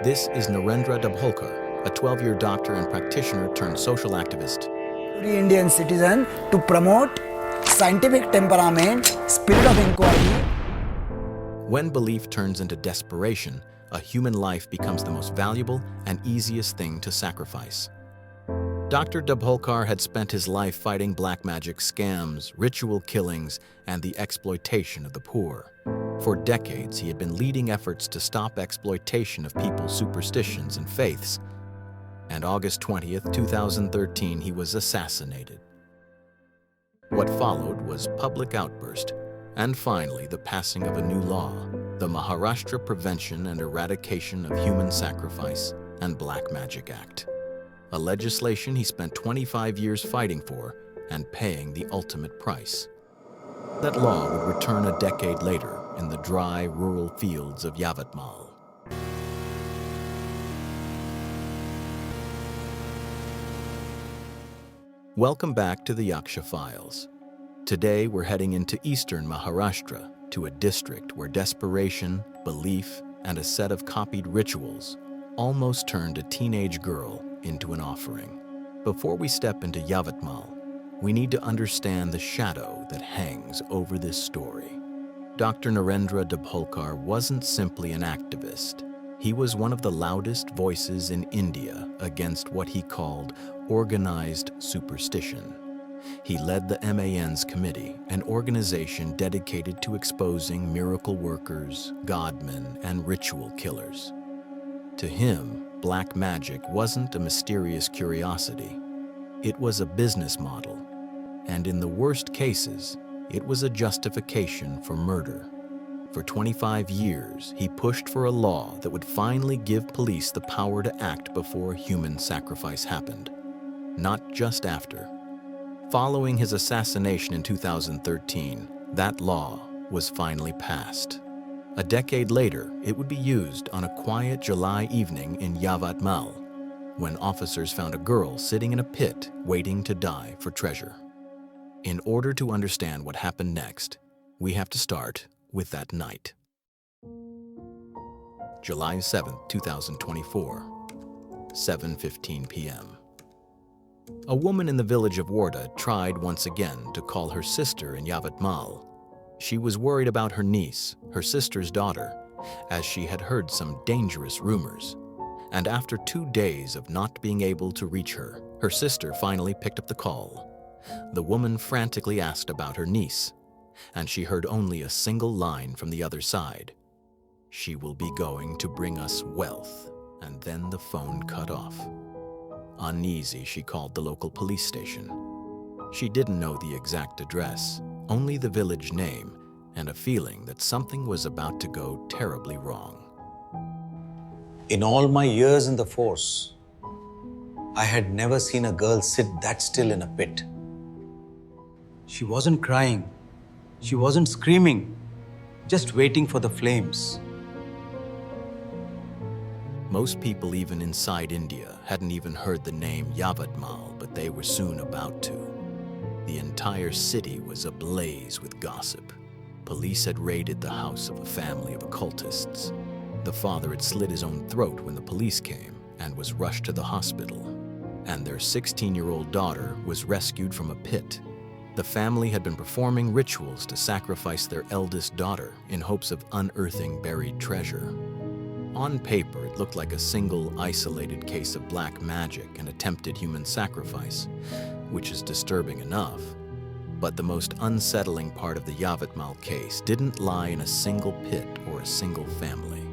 This is Narendra Dabholkar, a 12-year doctor and practitioner turned social activist. Every Indian citizen to promote scientific temperament, spirit of inquiry. When belief turns into desperation, a human life becomes the most valuable and easiest thing to sacrifice. Dr. Dabholkar had spent his life fighting black magic scams, ritual killings, and the exploitation of the poor. For decades, he had been leading efforts to stop exploitation of people's superstitions and faiths. And August 20th, 2013, he was assassinated. What followed was public outburst, and finally the passing of a new law, the Maharashtra Prevention and Eradication of Human Sacrifice and Black Magic Act, a legislation he spent 25 years fighting for and paying the ultimate price. That law would return a decade later in the dry, rural fields of Yavatmal. Welcome back to the Yaksha Files. Today we're heading into eastern Maharashtra, to a district where desperation, belief, and a set of copied rituals almost turned a teenage girl into an offering. Before we step into Yavatmal, we need to understand the shadow that hangs over this story. Dr. Narendra Dabholkar wasn't simply an activist. He was one of the loudest voices in India against what he called organized superstition. He led the MAN's Committee, an organization dedicated to exposing miracle workers, godmen, and ritual killers. To him, black magic wasn't a mysterious curiosity. It was a business model, and in the worst cases, it was a justification for murder. For 25 years, he pushed for a law that would finally give police the power to act before human sacrifice happened, not just after. Following his assassination in 2013, that law was finally passed. A decade later, it would be used on a quiet July evening in Yavatmal, when officers found a girl sitting in a pit waiting to die for treasure. In order to understand what happened next, we have to start with that night. July 7, 2024, 7:15 p.m. A woman in the village of Warda tried once again to call her sister in Yavatmal. She was worried about her niece, her sister's daughter, as she had heard some dangerous rumors. And after 2 days of not being able to reach her, her sister finally picked up the call. The woman frantically asked about her niece, and she heard only a single line from the other side. "She will be going to bring us wealth," and then the phone cut off. Uneasy, she called the local police station. She didn't know the exact address, only the village name, and a feeling that something was about to go terribly wrong. In all my years in the force, I had never seen a girl sit that still in a pit. She wasn't crying, she wasn't screaming, just waiting for the flames. Most people, even inside India, hadn't even heard the name Yavatmal, but they were soon about to. The entire city was ablaze with gossip. Police had raided the house of a family of occultists. The father had slit his own throat when the police came and was rushed to the hospital. And their 16-year-old daughter was rescued from a pit. The family had been performing rituals to sacrifice their eldest daughter in hopes of unearthing buried treasure. On paper, it looked like a single, isolated case of black magic and attempted human sacrifice, which is disturbing enough. But the most unsettling part of the Yavatmal case didn't lie in a single pit or a single family.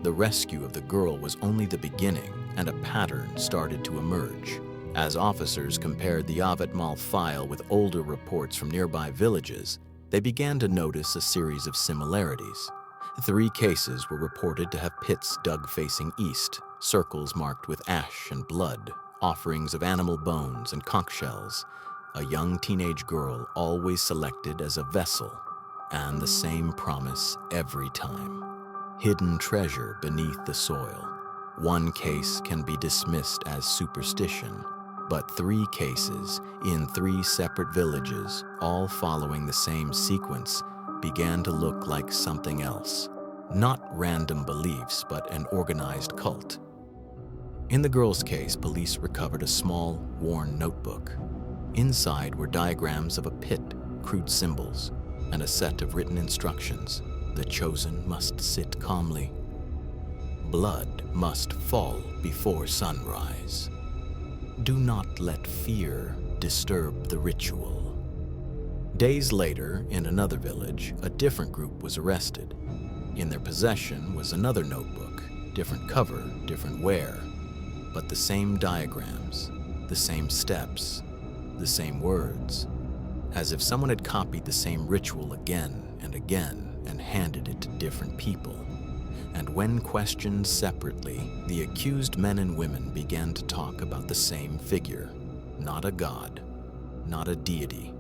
The rescue of the girl was only the beginning, and a pattern started to emerge. As officers compared the Yavatmal file with older reports from nearby villages, they began to notice a series of similarities. 3 cases were reported to have pits dug facing east, circles marked with ash and blood, offerings of animal bones and conch shells, a young teenage girl always selected as a vessel, and the same promise every time: hidden treasure beneath the soil. One case can be dismissed as superstition, but 3 cases in 3 separate villages, all following the same sequence, began to look like something else. Not random beliefs, but an organized cult. In the girl's case, police recovered a small, worn notebook. Inside were diagrams of a pit, crude symbols, and a set of written instructions. The chosen must sit calmly. Blood must fall before sunrise. Do not let fear disturb the ritual. Days later, in another village, a different group was arrested. In their possession was another notebook, different cover, different wear, but the same diagrams, the same steps, the same words, as if someone had copied the same ritual again and again and handed it to different people. And when questioned separately, the accused men and women began to talk about the same figure. Not a god, not a deity,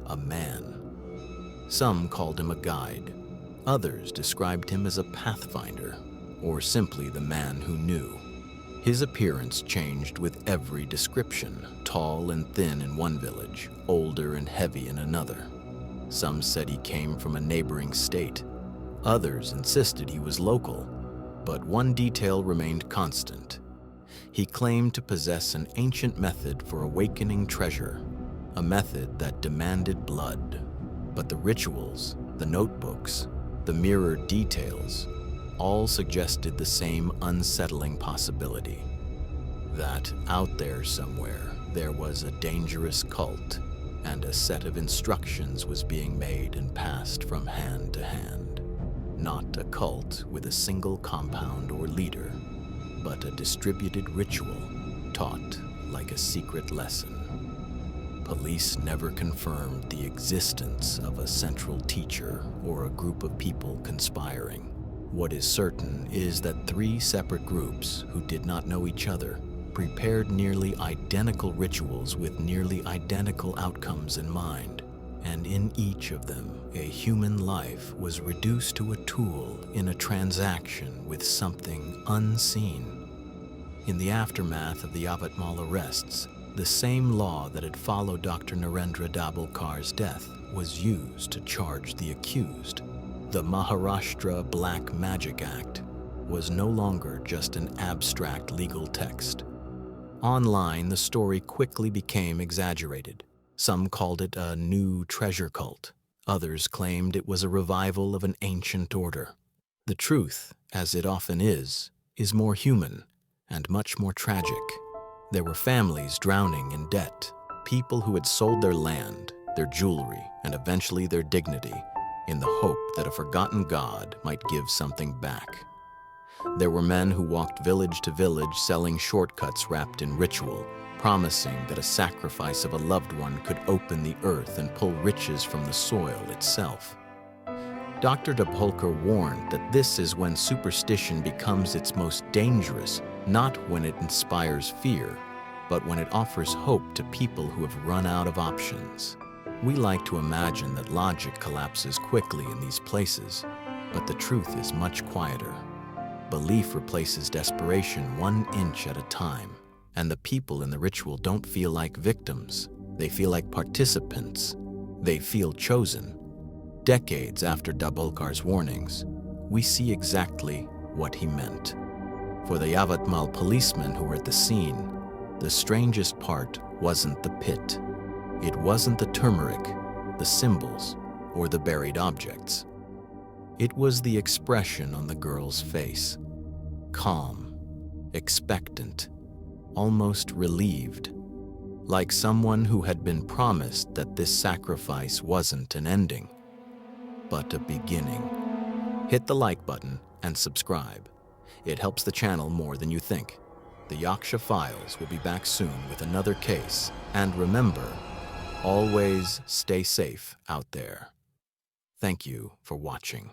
a man. Some called him a guide. Others described him as a pathfinder, or simply the man who knew. His appearance changed with every description, tall and thin in one village, older and heavy in another. Some said he came from a neighboring state. Others insisted he was local, but one detail remained constant. He claimed to possess an ancient method for awakening treasure, a method that demanded blood. But the rituals, the notebooks, the mirrored details, all suggested the same unsettling possibility. That out there somewhere, there was a dangerous cult, and a set of instructions was being made and passed from hand to hand. Not a cult with a single compound or leader, but a distributed ritual taught like a secret lesson. Police never confirmed the existence of a central teacher or a group of people conspiring. What is certain is that 3 separate groups who did not know each other prepared nearly identical rituals with nearly identical outcomes in mind. And in each of them, a human life was reduced to a tool in a transaction with something unseen. In the aftermath of the Yavatmal arrests, the same law that had followed Dr. Narendra Dabholkar's death was used to charge the accused. The Maharashtra Black Magic Act was no longer just an abstract legal text. Online, the story quickly became exaggerated. Some called it a new treasure cult. Others claimed it was a revival of an ancient order. The truth, as it often is more human and much more tragic. There were families drowning in debt, people who had sold their land, their jewelry, and eventually their dignity in the hope that a forgotten god might give something back. There were men who walked village to village selling shortcuts wrapped in ritual, promising that a sacrifice of a loved one could open the earth and pull riches from the soil itself. Dr. Dabholkar warned that this is when superstition becomes its most dangerous, not when it inspires fear, but when it offers hope to people who have run out of options. We like to imagine that logic collapses quickly in these places, but the truth is much quieter. Belief replaces desperation 1 inch at a time. And the people in the ritual don't feel like victims. They feel like participants. They feel chosen. Decades after Dabholkar's warnings, we see exactly what he meant. For the Yavatmal policemen who were at the scene, the strangest part wasn't the pit. It wasn't the turmeric, the symbols, or the buried objects. It was the expression on the girl's face. Calm, expectant, almost relieved, like someone who had been promised that this sacrifice wasn't an ending, but a beginning. Hit the like button and subscribe. It helps the channel more than you think. The Yaksha Files will be back soon with another case, and remember, always stay safe out there. Thank you for watching.